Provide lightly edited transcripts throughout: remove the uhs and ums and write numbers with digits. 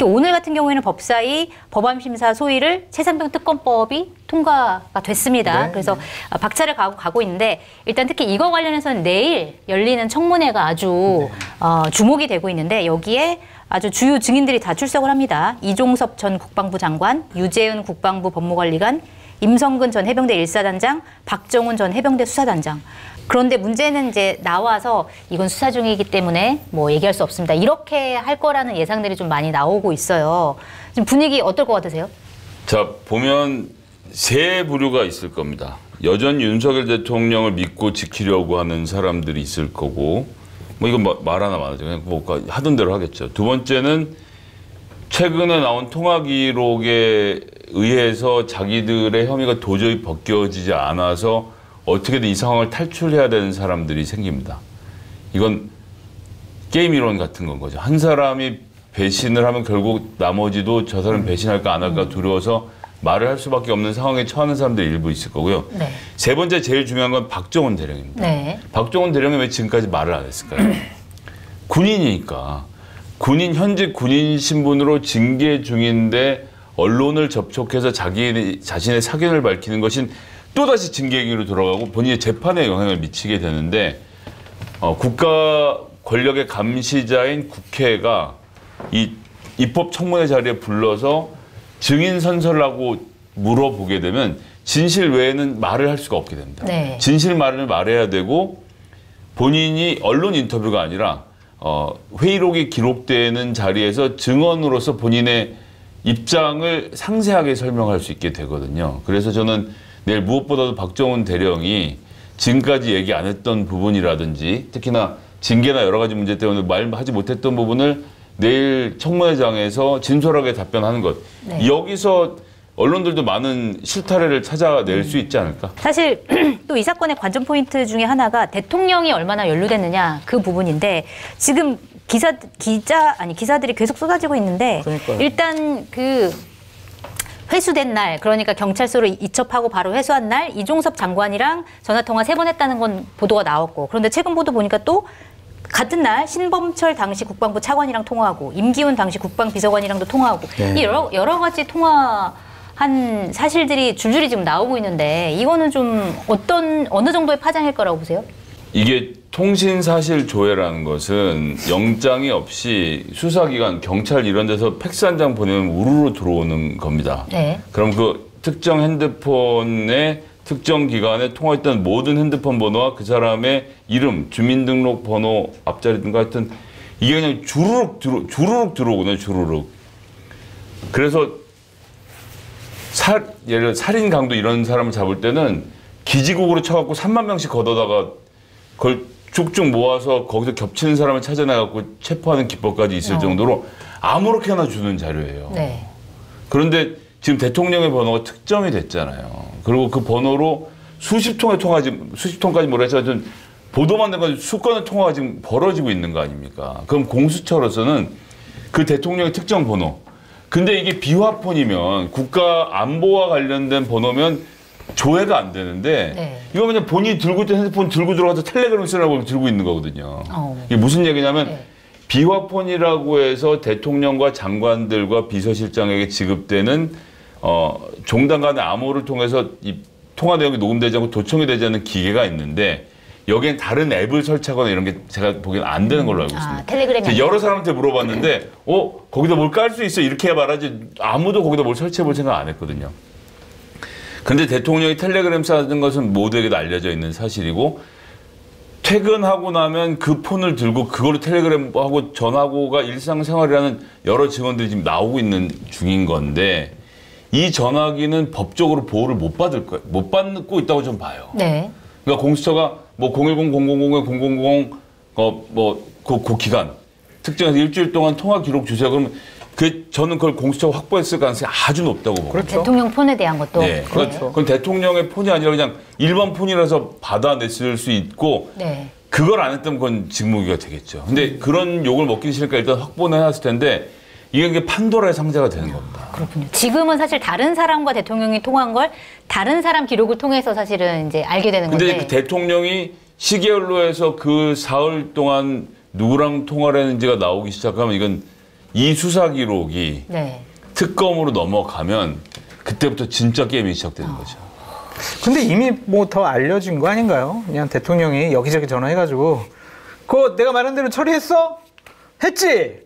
특히 오늘 같은 경우에는 법사위 법안심사 소위를 최상병 특검법이 통과가 됐습니다. 네. 그래서 박차를 가고 있는데 일단 특히 이거 관련해서는 내일 열리는 청문회가 아주 주목이 되고 있는데 여기에 아주 주요 증인들이 다 출석을 합니다. 이종섭 전 국방부 장관, 유재은 국방부 법무관리관, 임성근 전 해병대 1사단장, 박정훈 전 해병대 수사단장. 그런데 문제는 이제 나와서 이건 수사 중이기 때문에 뭐 얘기할 수 없습니다. 이렇게 할 거라는 예상들이 좀 많이 나오고 있어요. 지금 분위기 어떨 것 같으세요? 자, 보면 세 부류가 있을 겁니다. 여전히 윤석열 대통령을 믿고 지키려고 하는 사람들이 있을 거고, 뭐 이건 말 하나 많아죠. 그냥 뭐 하던 대로 하겠죠. 두 번째는 최근에 나온 통화 기록에 의해서 자기들의 혐의가 도저히 벗겨지지 않아서 어떻게든 이 상황을 탈출해야 되는 사람들이 생깁니다. 이건 게임 이론 같은 건 거죠. 한 사람이 배신을 하면 결국 나머지도 저 사람 배신할까 안 할까 두려워서 말을 할 수밖에 없는 상황에 처하는 사람들이 일부 있을 거고요. 네. 세 번째 제일 중요한 건 박정훈 대령입니다. 네. 박정훈 대령이 왜 지금까지 말을 안 했을까요? 군인이니까. 현직 군인 신분으로 징계 중인데 언론을 접촉해서 자신의 사견을 밝히는 것인 또다시 징계 행위로 돌아가고 본인의 재판에 영향을 미치게 되는데 국가 권력의 감시자인 국회가 이 입법 청문회 자리에 불러서 증인 선서라고 물어보게 되면 진실 외에는 말을 할 수가 없게 됩니다. 네. 진실 말을 말해야 되고 본인이 언론 인터뷰가 아니라 회의록이 기록되는 자리에서 증언으로서 본인의 입장을 상세하게 설명할 수 있게 되거든요. 그래서 저는 내일 무엇보다도 박정훈 대령이 지금까지 얘기 안 했던 부분이라든지 특히나 징계나 여러 가지 문제 때문에 말하지 못했던 부분을 내일 청문회장에서 진솔하게 답변하는 것. 네. 여기서 언론들도 많은 실타래를 찾아낼 수 있지 않을까? 사실 또 이 사건의 관전 포인트 중에 하나가 대통령이 얼마나 연루됐느냐 그 부분인데 지금 기사들이 계속 쏟아지고 있는데 그러니까요. 일단 그 회수된 날, 그러니까 경찰서로 이첩하고 바로 회수한 날 이종섭 장관이랑 전화통화 3번 했다는 건 보도가 나왔고, 그런데 최근 보도 보니까 또 같은 날 신범철 당시 국방부 차관이랑 통화하고 임기훈 당시 국방비서관이랑도 통화하고 네. 이 여러 가지 통화한 사실들이 줄줄이 지금 나오고 있는데 이거는 좀 어느 정도의 파장일 거라고 보세요? 이게 통신사실 조회라는 것은 영장이 없이 수사기관, 경찰 이런 데서 팩스 한 장 보내면 우르르 들어오는 겁니다. 네. 그럼 그 특정 핸드폰에 특정 기관에 통화했던 모든 핸드폰 번호와 그 사람의 이름, 주민등록번호 앞자리 등과 하여튼 이게 그냥 주르륵 들어오거든요. 주르륵. 그래서 예를 들어 살인 강도 이런 사람을 잡을 때는 기지국으로 쳐갖고 3만 명씩 걷어다가 그걸 쭉쭉 모아서 거기서 겹치는 사람을 찾아내갖고 체포하는 기법까지 있을 정도로 아무렇게나 주는 자료예요. 네. 그런데 지금 대통령의 번호가 특정이 됐잖아요. 그리고 그 번호로 수십 통까지 모래서 좀 보도만 된 건 수건의 통화가 지금 벌어지고 있는 거 아닙니까? 그럼 공수처로서는 그 대통령의 특정 번호. 근데 이게 비화폰이면 국가 안보와 관련된 번호면 조회가 안 되는데 네. 이거 그냥 본인이 들고 있던 핸드폰 들고 들어가서 텔레그램 쓰라고 들고 있는 거거든요. 이게 무슨 얘기냐면 네. 비화폰이라고 해서 대통령과 장관들과 비서실장에게 지급되는 종단 간의 암호를 통해서 이 통화 내용이 녹음되지 않고 도청이 되지 않는 기계가 있는데 여기엔 다른 앱을 설치하거나 이런 게 제가 보기엔 안 되는 걸로 알고 있습니다. 텔레그램이 여러 사람한테 물어봤는데 거기다 뭘 깔 수 있어 이렇게 말하지 아무도 거기다 뭘 설치해 볼 생각 안 했거든요. 근데 대통령이 텔레그램 쓰는 것은 모두에게도 알려져 있는 사실이고 퇴근하고 나면 그 폰을 들고 그걸로 텔레그램하고 전화하고가 일상생활이라는 여러 증언들이 지금 나오고 있는 중인 건데 이 전화기는 법적으로 보호를 못 받고 있다고 좀 봐요. 네. 그러니까 공수처가 뭐 010-000-000 그 기간 특정해서 일주일 동안 통화 기록 주세요. 그러면 저는 그걸 공수처가 확보했을 가능성이 아주 높다고 봅니다. 그렇죠. 대통령 폰에 대한 것도. 네. 그렇죠. 그건 대통령의 폰이 아니라 그냥 일반 폰이라서 받아냈을 수 있고 네. 그걸 안 했다면 그건 직무유기가 되겠죠. 근데 그런 욕을 먹기 싫으니까 일단 확보는 해놨을 텐데 이게 판도라의 상자가 되는 겁니다. 그렇군요. 지금은 사실 다른 사람과 대통령이 통화한 걸 다른 사람 기록을 통해서 사실은 이제 알게 되는 건데. 근데 그 대통령이 시계열로에서 그 사흘 동안 누구랑 통화를 했는지가 나오기 시작하면 이건 이 수사 기록이 네. 특검으로 넘어가면 그때부터 진짜 게임이 시작되는 거죠. 근데 이미 뭐 더 알려진 거 아닌가요? 그냥 대통령이 여기저기 전화해가지고 그거 내가 말한 대로 처리했어? 했지?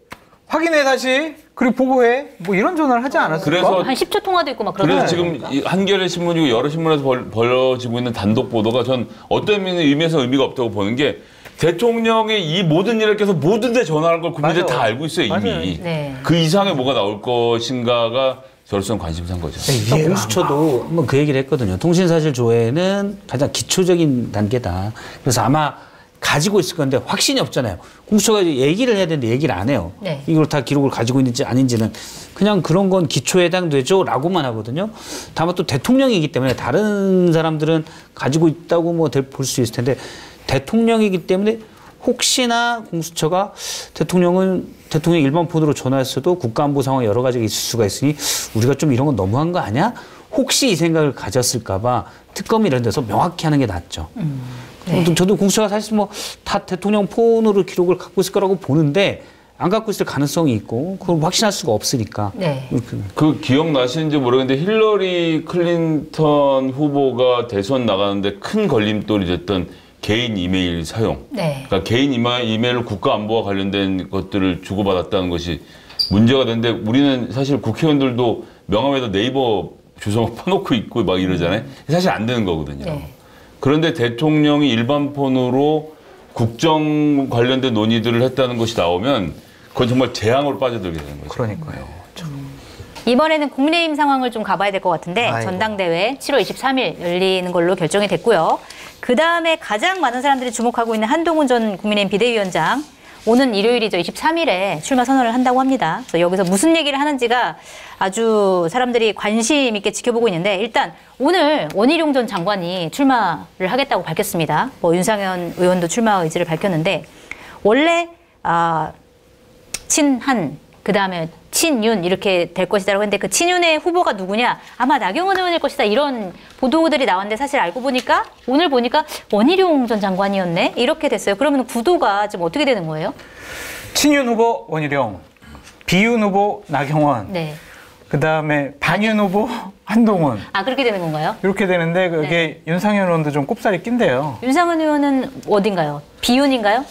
확인해 다시. 그리고 보고해. 뭐 이런 전화를 하지 않았을까? 그래서 한 10초 통화도 있고 막 그래서 그러더라고요. 지금 이 한겨레 신문이고 여러 신문에서 벌어지고 있는 단독 보도가 전 어떤 의미에서 의미가 없다고 보는 게 대통령이 이 모든 일을 껴서 모든 데 전화할 걸 국민들이 맞아요. 다 알고 있어요 이미. 맞아요. 네. 그 이상의 뭐가 나올 것인가가 저로서는 관심사인 거죠. 이해가 공수처도 한번 그 얘기를 했거든요. 통신사실 조회는 가장 기초적인 단계다. 그래서 아마 가지고 있을 건데 확신이 없잖아요. 공수처가 얘기를 해야 되는데 얘기를 안 해요. 네. 이걸 다 기록을 가지고 있는지 아닌지는 그냥 그런 건 기초에 해당되죠 라고만 하거든요. 다만 또 대통령이기 때문에 다른 사람들은 가지고 있다고 뭐 볼 수 있을 텐데 대통령이기 때문에 혹시나 공수처가 대통령 일반 폰으로 전화했어도 국가안보 상황 여러 가지가 있을 수가 있으니 우리가 좀 이런 건 너무한 거 아니야? 혹시 이 생각을 가졌을까 봐 특검 이런 데서 명확히 하는 게 낫죠. 네. 저도 공수처가 사실 뭐 다 대통령 폰으로 기록을 갖고 있을 거라고 보는데 안 갖고 있을 가능성이 있고 그걸 확신할 수가 없으니까. 네. 그 기억나시는지 모르겠는데 힐러리 클린턴 후보가 대선 나가는데 큰 걸림돌이 됐던 개인 이메일 사용. 네. 그러니까 개인 이메일로 국가안보와 관련된 것들을 주고받았다는 것이 문제가 되는데 우리는 사실 국회의원들도 명함에다 네이버 주소 막 파놓고 있고 막 이러잖아요. 사실 안 되는 거거든요. 네. 그런데 대통령이 일반 폰으로 국정 관련된 논의들을 했다는 것이 나오면 그건 정말 재앙으로 빠져들게 되는 거죠. 그러니까요. 이번에는 국민의힘 상황을 좀 가봐야 될 것 같은데 아이고. 전당대회 7월 23일 열리는 걸로 결정이 됐고요. 그다음에 가장 많은 사람들이 주목하고 있는 한동훈 전 국민의힘 비대위원장 오는 일요일이죠. 23일에 출마 선언을 한다고 합니다. 그래서 여기서 무슨 얘기를 하는지가 아주 사람들이 관심 있게 지켜보고 있는데 일단 오늘 원희룡 전 장관이 출마를 하겠다고 밝혔습니다. 뭐 윤상현 의원도 출마 의지를 밝혔는데 원래 친한 그다음에 친윤 이렇게 될 것이다라고 했는데 그 친윤의 후보가 누구냐? 아마 나경원 의원일 것이다. 이런 보도들이 나왔는데 사실 알고 보니까 오늘 보니까 원희룡 전 장관이었네. 이렇게 됐어요. 그러면 구도가 지금 어떻게 되는 거예요? 친윤 후보 원희룡, 비윤 후보 나경원, 네. 그다음에 반윤 후보 한동훈. 아 그렇게 되는 건가요? 이렇게 되는데 그게 윤상현 의원도 좀 꼽살이 낀대요. 윤상현 의원은 어딘가요? 비윤인가요?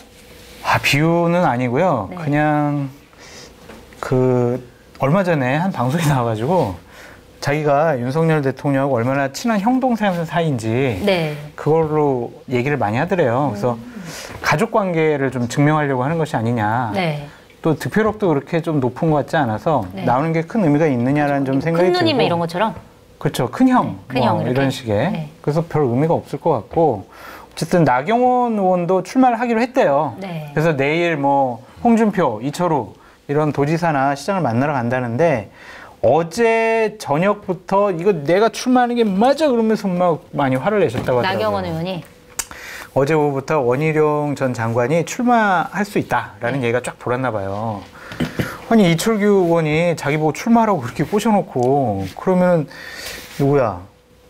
비윤은 아니고요. 네. 그냥 얼마 전에 한 방송에 나와가지고 자기가 윤석열 대통령하고 얼마나 친한 형 동생 사이인지 네. 그걸로 얘기를 많이 하더래요. 그래서 가족 관계를 좀 증명하려고 하는 것이 아니냐. 네. 또 득표력도 그렇게 좀 높은 것 같지 않아서 네. 나오는 게 큰 의미가 있느냐라는 좀 생각이 큰 들고. 누님 이런 것처럼. 그렇죠. 큰형. 큰형 이렇게. 이런 식의. 네. 그래서 별 의미가 없을 것 같고 어쨌든 나경원 의원도 출마를 하기로 했대요. 네. 그래서 내일 뭐 홍준표, 이철우 이런 도지사나 시장을 만나러 간다는데 어제 저녁부터 이거 내가 출마하는 게 맞아 그러면서 막 많이 화를 내셨다고 하더라고요. 나경원 의원이. 어제 오후부터 원희룡 전 장관이 출마할 수 있다라는 얘기가 쫙 돌았나 봐요. 아니 이철규 의원이 자기 보고 출마하라고 그렇게 꼬셔놓고 그러면 누구야?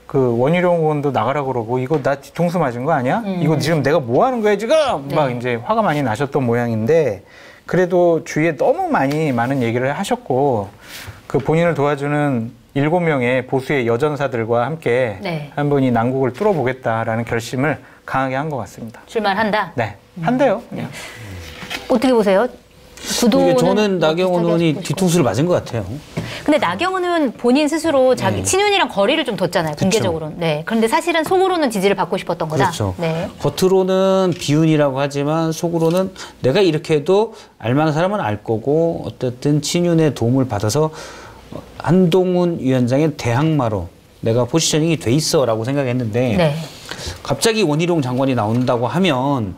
그 원희룡 의원도 나가라고 그러고 이거 나 뒤통수 맞은 거 아니야? 이거 지금 내가 뭐 하는 거야 지금? 네. 막 이제 화가 많이 나셨던 모양인데 그래도 주위에 너무 많은 얘기를 하셨고 그 본인을 도와주는 7명의 보수의 여전사들과 함께 네. 한 분이 난국을 뚫어보겠다라는 결심을 강하게 한 것 같습니다. 출마를 한다. 네, 한대요. 그냥. 어떻게 보세요? 구도는 그러니까 저는 나경원 비슷하게 의원이 하시고 싶고. 뒤통수를 맞은 것 같아요. 근데 나경원 의원 본인 스스로 자기 친윤이랑 거리를 좀 뒀잖아요. 공개적으로. 네. 그런데 사실은 속으로는 지지를 받고 싶었던 거다. 그렇죠. 네. 겉으로는 비윤이라고 하지만 속으로는 내가 이렇게 해도 알만한 사람은 알 거고 어쨌든 친윤의 도움을 받아서 한동훈 위원장의 대항마로 내가 포지셔닝이 돼 있어라고 생각했는데 네. 갑자기 원희룡 장관이 나온다고 하면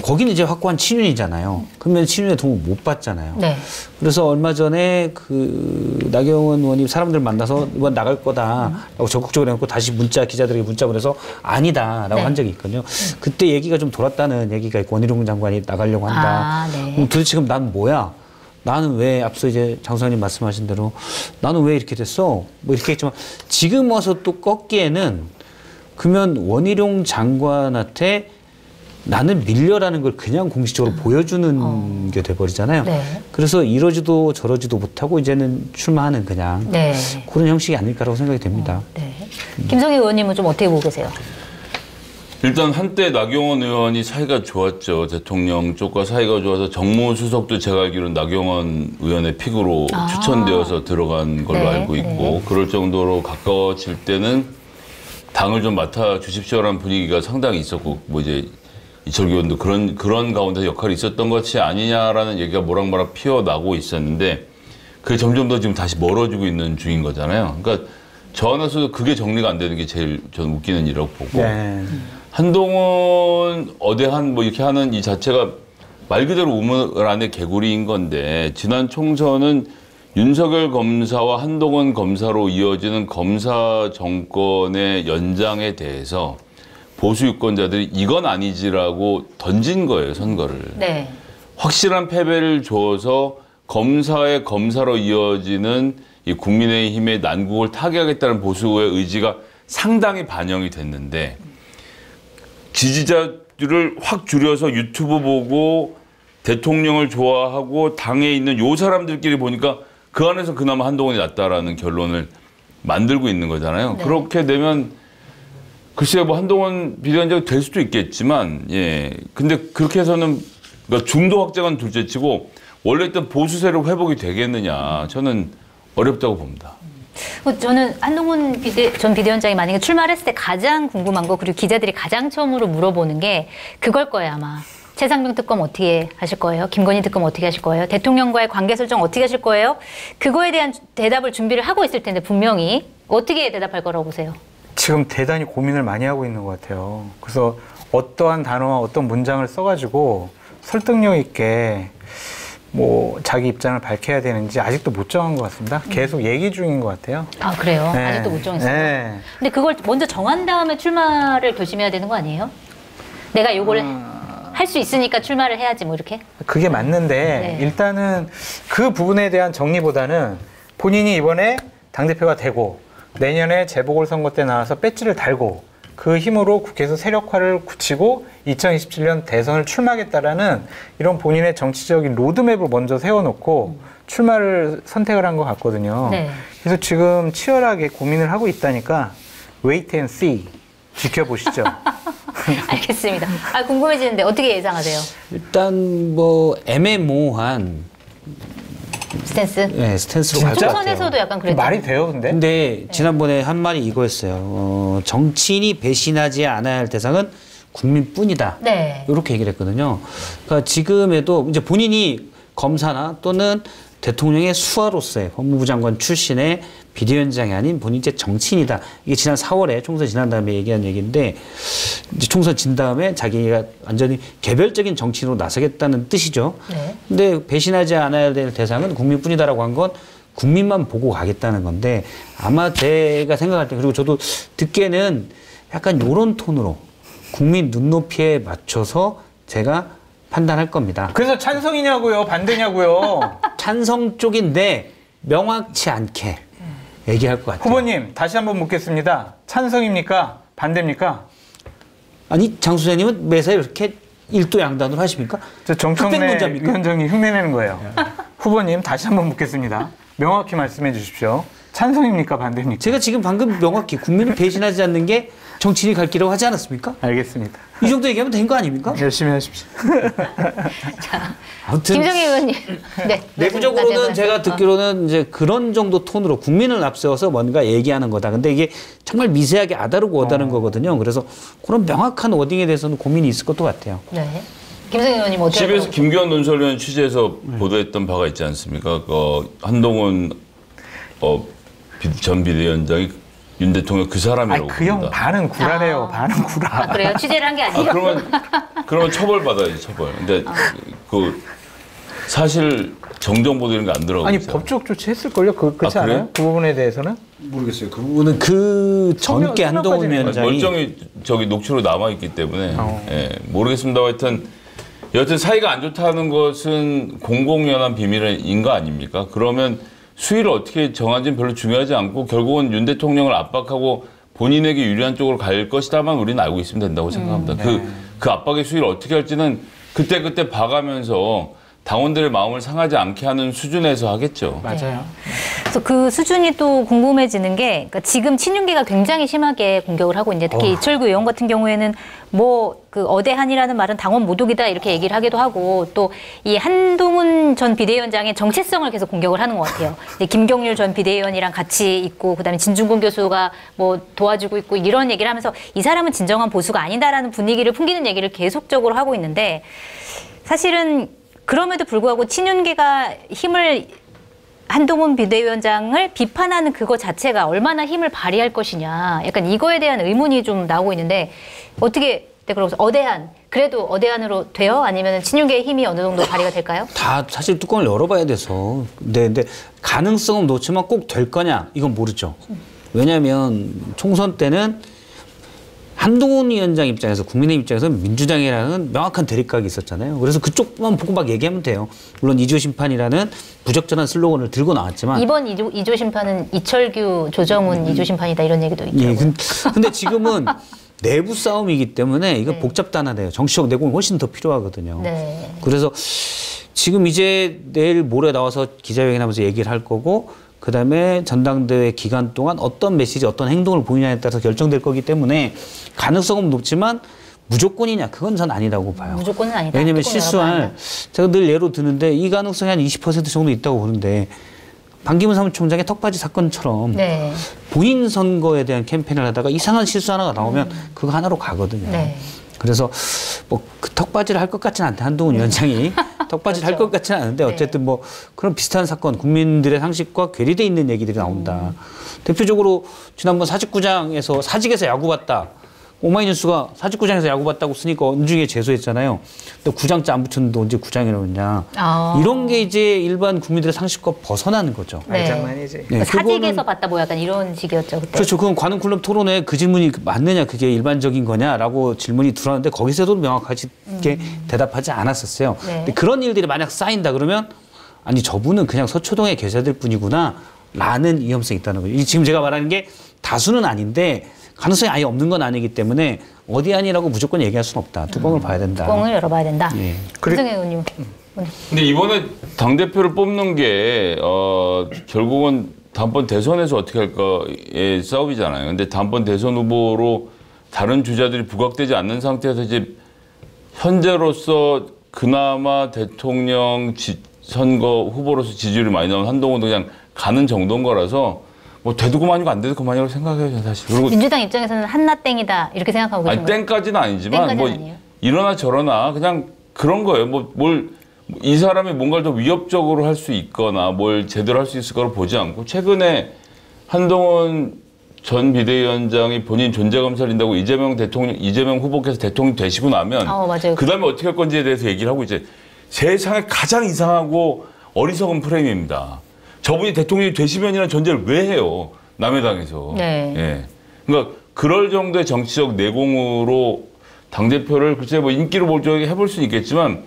거기는 이제 확고한 친윤이잖아요. 그러면 친윤의 도움을 못 받잖아요. 네. 그래서 얼마 전에 그 나경원 의원이 사람들 만나서 이번 나갈 거다라고 적극적으로 해놓고 다시 기자들에게 문자 보내서 아니다라고 네. 한 적이 있거든요. 그때 얘기가 좀 돌았다는 얘기가 있고 원희룡 장관이 나가려고 한다. 네. 그럼 도대체 지금 난 뭐야? 나는 왜 앞서 이제 장 소장님 말씀하신 대로 나는 왜 이렇게 됐어? 뭐 이렇게 했지만 지금 와서 또 꺾기에는 그러면 원희룡 장관한테 나는 밀려라는 걸 그냥 공식적으로 보여주는 게 돼버리잖아요. 네. 그래서 이러지도 저러지도 못하고 이제는 출마하는 그냥 네. 그런 형식이 아닐까라고 생각이 됩니다. 네. 김성희 의원님은 좀 어떻게 보고 계세요? 일단 한때 나경원 의원이 사이가 좋았죠. 대통령 쪽과 사이가 좋아서 정무수석도 제가 알기로는 나경원 의원의 픽으로 추천되어서 들어간 걸로 네, 알고 있고 그럴 정도로 가까워질 때는 당을 좀 맡아주십시오라는 분위기가 상당히 있었고 뭐 이제 이철규 의원도 그런 가운데 역할이 있었던 것이 아니냐라는 얘기가 모락모락 피어나고 있었는데 그게 점점 더 지금 다시 멀어지고 있는 중인 거잖아요. 그러니까 저 하나서도 그게 정리가 안 되는 게 제일 저는 웃기는 일이라고 보고 네. 한동훈 어대한 뭐 이렇게 하는 이 자체가 말 그대로 우물 안의 개구리인 건데 지난 총선은 윤석열 검사와 한동훈 검사로 이어지는 검사 정권의 연장에 대해서 보수 유권자들이 이건 아니지라고 던진 거예요, 선거를. 네. 확실한 패배를 줘서 검사의 검사로 이어지는 이 국민의힘의 난국을 타개하겠다는 보수의 의지가 상당히 반영이 됐는데 지지자들을 확 줄여서 유튜브 보고 대통령을 좋아하고 당에 있는 요 사람들끼리 보니까 그 안에서 그나마 한동훈이 낫다라는 결론을 만들고 있는 거잖아요. 네. 그렇게 되면 글쎄요, 뭐 한동훈 비대위원장이 될 수도 있겠지만, 예. 근데 그렇게 해서는 그러니까 중도 확장은 둘째치고 원래 있던 보수 세력 회복이 되겠느냐, 저는 어렵다고 봅니다. 저는 한동훈 전 비대위원장이 만약에 출마를 했을 때 가장 궁금한 거 그리고 기자들이 가장 처음으로 물어보는 게 그걸 거예요 아마. 최상병 특검 어떻게 하실 거예요? 김건희 특검 어떻게 하실 거예요? 대통령과의 관계 설정 어떻게 하실 거예요? 그거에 대한 대답을 준비를 하고 있을 텐데 분명히 어떻게 대답할 거라고 보세요? 지금 대단히 고민을 많이 하고 있는 것 같아요. 그래서 어떠한 단어와 어떤 문장을 써가지고 설득력 있게 뭐 자기 입장을 밝혀야 되는지 아직도 못 정한 것 같습니다. 계속 얘기 중인 것 같아요. 아 그래요? 네. 아직도 못 정했어요? 네. 근데 그걸 먼저 정한 다음에 출마를 결심해야 되는 거 아니에요? 내가 요걸 할 수 있으니까 출마를 해야지 뭐 이렇게? 그게 맞는데 네. 일단은 그 부분에 대한 정리보다는 본인이 이번에 당대표가 되고 내년에 재보궐선거 때 나와서 배지를 달고 그 힘으로 국회에서 세력화를 굳히고 2027년 대선을 출마하겠다라는 이런 본인의 정치적인 로드맵을 먼저 세워놓고 출마를 선택을 한 것 같거든요. 네. 그래서 지금 치열하게 고민을 하고 있다니까 wait and see 지켜보시죠. 알겠습니다. 아 궁금해지는데 어떻게 예상하세요? 일단 뭐 애매모호한 스탠스? 스탠스로 갈 것 같아요. 총선에서도 약간 그랬죠. 말이 돼요, 근데? 근데 지난번에 한 말이 이거였어요. 정치인이 배신하지 않아야 할 대상은 국민뿐이다. 네. 이렇게 얘기를 했거든요. 그러니까 지금에도 이제 본인이 검사나 또는 대통령의 수하로서의 법무부 장관 출신의 비대위원장이 아닌 본인이 이제 정치인이다. 이게 지난 4월에 총선 지난 다음에 얘기한 얘기인데 이제 총선 진 다음에 자기가 완전히 개별적인 정치인으로 나서겠다는 뜻이죠. 네. 근데 배신하지 않아야 될 대상은 국민뿐이다라고 한 건 국민만 보고 가겠다는 건데 아마 제가 생각할 때 그리고 저도 듣기에는 약간 요런 톤으로 국민 눈높이에 맞춰서 제가 판단할 겁니다. 그래서 찬성이냐고요? 반대냐고요? 찬성 쪽인데 명확치 않게 얘기할 것 같아요. 후보님, 다시 한번 묻겠습니다. 찬성입니까? 반대입니까? 아니 장수장님은 매사에 이렇게 일도양단으로 하십니까? 저 정청래 흑백론자입니까? 위원장이 흉내내는 거예요. 후보님, 다시 한번 묻겠습니다. 명확히 말씀해 주십시오. 찬성입니까? 반대입니까? 제가 지금 방금 명확히 국민을 배신하지 않는 게 정치인이 갈 길이라고 하지 않았습니까? 알겠습니다. 이 정도 얘기하면 된 거 아닙니까? 열심히 하십시오. 아무튼 김정희 의원님. 네. 내부적으로는 제가 듣기로는 이제 그런 정도 톤으로 국민을 앞세워서 뭔가 얘기하는 거다. 근데 이게 정말 미세하게 아다르고 어다른 거거든요. 그래서 그런 명확한 워딩에 대해서는 고민이 있을 것도 같아요. 네. 김정희 의원님 어떻게 CBS 김규환 논설위원 취재에서 보도했던 바가 있지 않습니까? 한동훈 전 비대위원장이 윤 대통령 그 사람이라고 그 형 봅니다. 반은 구라래요. 반은 구라. 아, 그래요? 취재를 한 게 아니에요? 그러면 처벌 받아야지 처벌. 근데 그 사실 정정 보도 이런 게 안 들어가고 아니 있어요. 법적 조치 했을걸요? 그렇지 아, 그래요? 않아요? 그 부분에 대해서는? 모르겠어요. 그 부분은 그 전께 한동훈 소명까지는 위원장이 멀쩡히 저기 녹취로 남아 있기 때문에 예, 모르겠습니다. 하여튼 여튼 사이가 안 좋다는 것은 공공연한 비밀인 거 아닙니까? 그러면 수위를 어떻게 정하지는 별로 중요하지 않고 결국은 윤 대통령을 압박하고 본인에게 유리한 쪽으로 갈 것이다만 우리는 알고 있으면 된다고 생각합니다. 그 압박의 수위를 어떻게 할지는 그때그때 봐가면서 당원들의 마음을 상하지 않게 하는 수준에서 하겠죠. 맞아요. 그래서 그 수준이 또 궁금해지는 게 그러니까 지금 친윤계가 굉장히 심하게 공격을 하고 있는데 특히 이철구 의원 같은 경우에는 뭐 그 어대한이라는 말은 당원 모독이다 이렇게 얘기를 하기도 하고 또 이 한동훈 전 비대위원장의 정체성을 계속 공격을 하는 것 같아요. 김경률 전 비대위원이랑 같이 있고 그다음에 진중권 교수가 뭐 도와주고 있고 이런 얘기를 하면서 이 사람은 진정한 보수가 아니다라는 분위기를 풍기는 얘기를 계속적으로 하고 있는데 사실은 그럼에도 불구하고 친윤계가 힘을 한동훈 비대위원장을 비판하는 그거 자체가 얼마나 힘을 발휘할 것이냐. 약간 이거에 대한 의문이 좀 나오고 있는데 어떻게 그러면서 어대한 그래도 어대한으로 돼요? 아니면 친윤계의 힘이 어느 정도 발휘가 될까요? 다 사실 뚜껑을 열어봐야 돼서. 근데 가능성은 놓지만 꼭 될 거냐 이건 모르죠. 왜냐하면 총선 때는 한동훈 위원장 입장에서 국민의힘 입장에서 민주당이라는 명확한 대립각이 있었잖아요. 그래서 그쪽만 보고 막 얘기하면 돼요. 물론 이조 심판이라는 부적절한 슬로건을 들고 나왔지만 이번 이조 심판은 이철규, 조정훈 이조 심판이다 이런 얘기도 있죠. 예, 근데 지금은 내부 싸움이기 때문에 이건 복잡단하네요. 정치적 내공이 훨씬 더 필요하거든요. 네. 그래서 지금 이제 내일 모레 나와서 기자회견하면서 얘기를 할 거고 그다음에 전당대회 기간 동안 어떤 메시지, 어떤 행동을 보이냐에 따라서 결정될 거기 때문에 가능성은 높지만 무조건이냐 그건 전 아니라고 봐요. 무조건은 아니다. 왜냐하면 실수할 제가 늘 예로 드는데 이 가능성이 한 20% 정도 있다고 보는데 반기문 사무총장의 턱받이 사건처럼 네. 본인 선거에 대한 캠페인을 하다가 이상한 실수 하나가 나오면 그거 하나로 가거든요. 네. 그래서 뭐 그 턱받이를 할 것 같지는 않대 한동훈 위원장이 턱받이를 할 것 같지는 않은데 어쨌든 뭐 그런 비슷한 사건 국민들의 상식과 괴리돼 있는 얘기들이 나온다. 대표적으로 지난번 사직에서 야구 봤다. 오마이뉴스가 사직구장에서 야구 봤다고 쓰니까 언중에 제소했잖아요. 근데 구장자 안 붙였는데 언제 구장이라고 했냐. 이런 게 이제 일반 국민들의 상식과 벗어나는 거죠. 네. 말장난이지. 네, 사직에서 봤다 뭐 약간 이런 식이었죠 그때. 그렇죠. 그건 관훈클럽 토론에 그 질문이 맞느냐 그게 일반적인 거냐라고 질문이 들어왔는데 거기서도 명확하게 대답하지 않았었어요. 네. 근데 그런 일들이 만약 쌓인다 그러면 아니 저분은 그냥 서초동의 계좌들 뿐이구나 라는 위험성이 있다는 거죠. 지금 제가 말하는 게 다수는 아닌데 가능성이 아예 없는 건 아니기 때문에 어디 아니라고 무조건 얘기할 수는 없다. 뚜껑을 봐야 된다. 뚜껑을 열어봐야 된다. 예. 김성애 의원님. 근데 이번에 당대표를 뽑는 게 결국은 다음번 대선에서 어떻게 할까의 싸움이잖아요. 근데 다음번 대선 후보로 다른 주자들이 부각되지 않는 상태에서 이제 현재로서 그나마 대통령 선거 후보로서 지지율이 많이 나온 한동훈도 그냥 가는 정도인 거라서 뭐 돼도 그만이고 안 돼도 그만이라고 생각해요, 저는 사실. 그리고 민주당 입장에서는 한나 땡이다 이렇게 생각하고 계신 거예요? 땡까지는 아니지만 땡까지는 뭐 아니에요? 이러나 저러나 그냥 그런 거예요. 이 사람이 뭔가를 더 위협적으로 할 수 있거나 뭘 제대로 할 수 있을 거를 보지 않고 최근에 한동훈 전 비대위원장이 본인 존재 감사를 한다고 이재명 후보께서 대통령 되시고 나면 맞아요. 그다음에 어떻게 할 건지에 대해서 얘기를 하고 이제 세상에 가장 이상하고 어리석은 프레임입니다. 저분이 대통령이 되시면이라는 전제를 왜 해요? 남의 당에서. 네. 예. 그러니까 그럴 정도의 정치적 내공으로 당대표를 글쎄 뭐 인기로 볼 적에 해볼 수는 있겠지만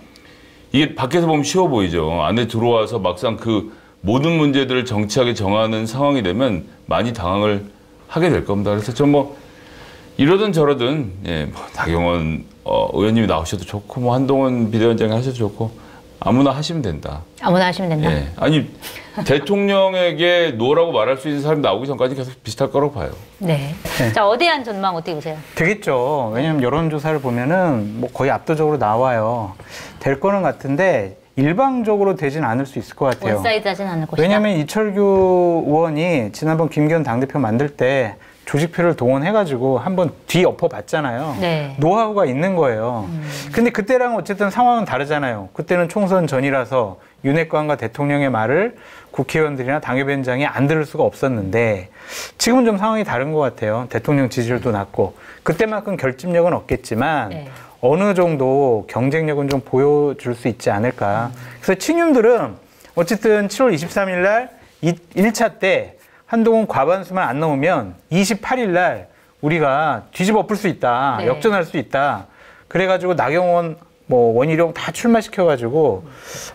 이게 밖에서 보면 쉬워 보이죠. 안에 들어와서 막상 그 모든 문제들을 정치하게 정하는 상황이 되면 많이 당황을 하게 될 겁니다. 그래서 전 뭐 이러든 저러든 예, 뭐 나경원 의원님이 나오셔도 좋고 뭐 한동훈 비대위원장이 하셔도 좋고 아무나 하시면 된다. 아무나 하시면 된다. 예. 아니 대통령에게 노라고 말할 수 있는 사람이 나오기 전까지 계속 비슷할 거라고 봐요. 네. 자, 어대한 전망 어떻게 보세요? 되겠죠. 왜냐하면 여론조사를 보면은 뭐 거의 압도적으로 나와요. 될 거는 같은데 일방적으로 되진 않을 수 있을 것 같아요. 원사이드하진 않을 것이다. 왜냐하면 이철규 의원이 지난번 김기현 당대표 만들 때 조직표를 동원해가지고 한번 뒤엎어 봤잖아요. 네. 노하우가 있는 거예요. 근데 그때랑 어쨌든 상황은 다르잖아요. 그때는 총선 전이라서 윤핵관과 대통령의 말을 국회의원들이나 당협위원장이 안 들을 수가 없었는데 지금은 좀 상황이 다른 것 같아요. 대통령 지지율도 낮고 그때만큼 결집력은 없겠지만 네. 어느 정도 경쟁력은 좀 보여줄 수 있지 않을까. 그래서 친윤들은 어쨌든 7월 23일 날 1차 때 한동훈 과반수만 안 넘으면 28일 날 우리가 뒤집어 엎을 수 있다. 네. 역전할 수 있다. 그래가지고 나경원, 원희룡 다 출마시켜가지고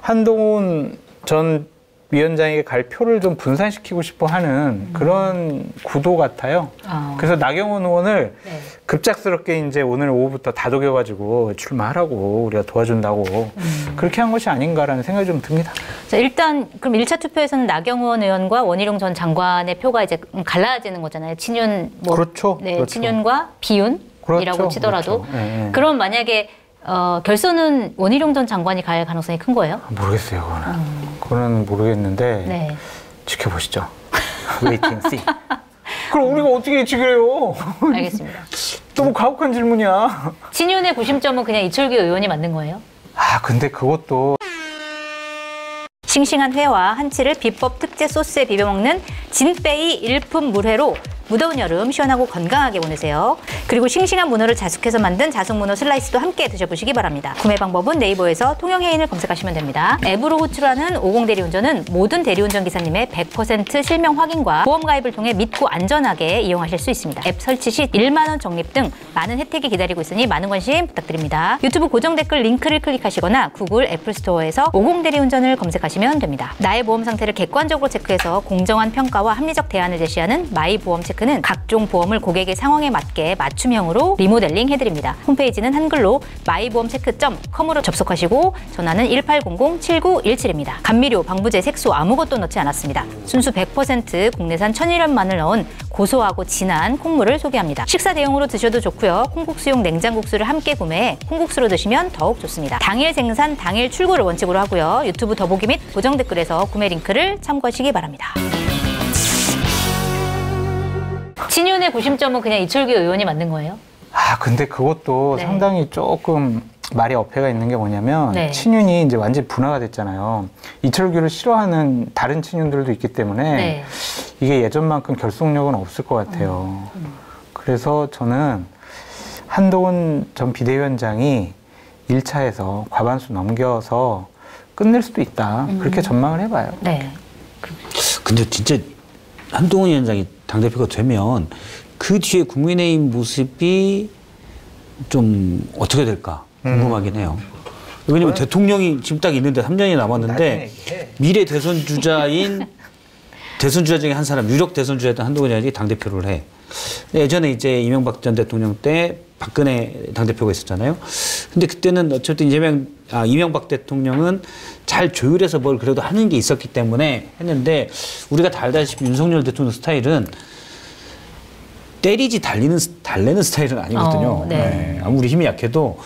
한동훈 전 위원장에게 갈 표를 좀 분산시키고 싶어 하는 그런 구도 같아요. 그래서 나경원 의원을 네. 급작스럽게 이제 오늘 오후부터 다독여가지고 출마하라고 우리가 도와준다고 그렇게 한 것이 아닌가라는 생각이 좀 듭니다. 자, 일단 그럼 1차 투표에서는 나경원 의원과 원희룡 전 장관의 표가 이제 갈라지는 거잖아요. 친윤 뭐 그렇죠. 네, 그렇죠. 친윤과 비윤이라고 그렇죠. 치더라도 그렇죠. 네. 그럼 만약에 결선은 원희룡 전 장관이 갈 가능성이 큰 거예요? 모르겠어요, 그거는. 그거는 모르겠는데 네. 지켜보시죠. 웨이팅 씨. 그럼 우리가 어떻게 예측해요? 알겠습니다. 너무 가혹한 질문이야. 친윤의 구심점은 그냥 이철규 의원이 만든 거예요? 아, 근데 그것도 싱싱한 회와 한치를 비법 특제 소스에 비벼 먹는 진빼이 일품 물회로 무더운 여름 시원하고 건강하게 보내세요. 그리고 싱싱한 문어를 자숙해서 만든 자숙문어 슬라이스도 함께 드셔보시기 바랍니다. 구매 방법은 네이버에서 통영해인을 검색하시면 됩니다. 앱으로 호출하는 50 대리운전은 모든 대리운전 기사님의 100% 실명 확인과 보험 가입을 통해 믿고 안전하게 이용하실 수 있습니다. 앱 설치 시 1만 원 적립 등 많은 혜택이 기다리고 있으니 많은 관심 부탁드립니다. 유튜브 고정 댓글 링크를 클릭하시거나 구글 애플 스토어에서 50 대리운전을 검색하시면 됩니다. 나의 보험 상태를 객관적으로 체크해서 공정한 평가와 합리적 대안을 제시하는 마이보험 체크는 각종 보험을 고객의 상황에 맞게 맞춤형으로 리모델링 해드립니다. 홈페이지는 한글로 마이보험체크.com으로 접속하시고 전화는 1800-7917입니다. 감미료, 방부제, 색소 아무것도 넣지 않았습니다. 순수 100% 국내산 천일염 마늘 넣은 고소하고 진한 콩물을 소개합니다. 식사 대용으로 드셔도 좋고요. 콩국수용 냉장국수를 함께 구매해 콩국수로 드시면 더욱 좋습니다. 당일 생산, 당일 출고를 원칙으로 하고요. 유튜브 더보기 및 고정 댓글에서 구매 링크를 참고하시기 바랍니다. 친윤의 구심점은 그냥 이철규 의원이 만든 거예요? 아, 근데 그것도 네. 상당히 조금 말이 어폐가 있는 게 뭐냐면 네. 친윤이 이제 완전히 분화가 됐잖아요. 이철규를 싫어하는 다른 친윤들도 있기 때문에 네. 이게 예전만큼 결속력은 없을 것 같아요. 그래서 저는 한동훈 전 비대위원장이 1차에서 과반수 넘겨서 끝낼 수도 있다. 그렇게 전망을 해봐요. 네. 근데 진짜 한동훈 위원장이 당대표가 되면 그 뒤에 국민의힘 모습이 좀 어떻게 될까 궁금하긴 해요. 왜냐면 대통령이 지금 딱 있는데 3년이 남았는데 미래 대선 주자 중에 한 사람, 유력 대선 주자였던 한동훈 위원장이 당대표를 해. 예전에 이제 이명박 전 대통령 때 박근혜 당대표가 있었잖아요. 근데 그때는 어쨌든 이명박 대통령은 잘 조율해서 뭘 그래도 하는 게 있었기 때문에 했는데 우리가 다 알다시피 윤석열 대통령 스타일은 때리지 달래는 스타일은 아니거든요. 네. 네. 아무리 힘이 약해도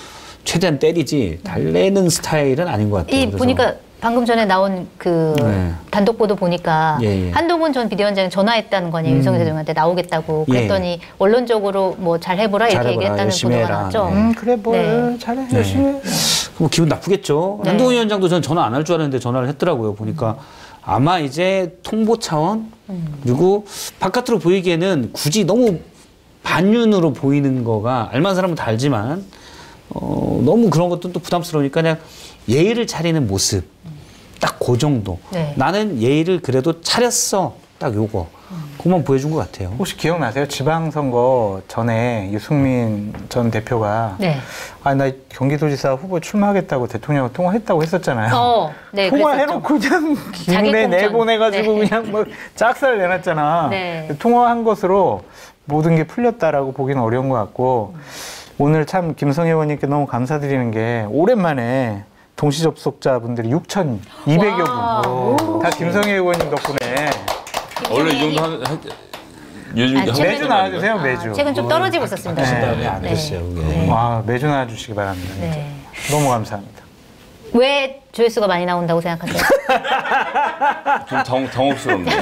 최대한 때리지 달래는 스타일은 아닌 것 같아요. 그래서 보니까 방금 전에 나온 그 네. 단독 보도 보니까 예. 한동훈 전 비대위원장이 전화했다는 거 아니에요. 윤석열 대통령한테 나오겠다고. 그랬더니 원론적으로 뭐 잘 해보라 이렇게 잘해보라, 얘기했다는 열심히 보도가 해라. 나왔죠. 네. 그래 뭘 네. 잘해 네. 열심히 해. 뭐 기분 나쁘겠죠. 네. 한동훈 위원장도 저는 전화 안 할 줄 알았는데 전화를 했더라고요. 보니까 아마 이제 통보 차원 그리고 바깥으로 보이기에는 굳이 너무 반윤으로 보이는 거가 알만한 사람은 다 알지만 너무 그런 것도 또 부담스러우니까 그냥 예의를 차리는 모습 딱 그 정도. 네. 나는 예의를 그래도 차렸어. 딱 요거. 그것만 보여준 것 같아요. 혹시 기억나세요? 지방선거 전에 유승민 전 대표가 네. 나 경기도지사 후보 출마하겠다고 대통령과 통화했다고 했었잖아요. 네, 통화해놓고 그냥 기문에 공천. 내보내가지고 네. 그냥 뭐 짝살 내놨잖아. 네. 통화한 것으로 모든 게 풀렸다라고 보기는 어려운 것 같고 오늘 참 김성애 의원님께 너무 감사드리는 게 오랜만에 동시 접속자분들이 6,200여 분. 다 김성애 의원님 덕분에. 원래 이 정도 요즘 아, 최근에 매주 나와주세요, 매주. 최근 좀 떨어지고 있었습니다. 네, 안 네. 됐어요. 그게. 네. 와, 매주 나와주시기 바랍니다. 네. 너무 감사합니다. 왜 조회수가 많이 나온다고 생각하세요? 좀 당혹스럽네요.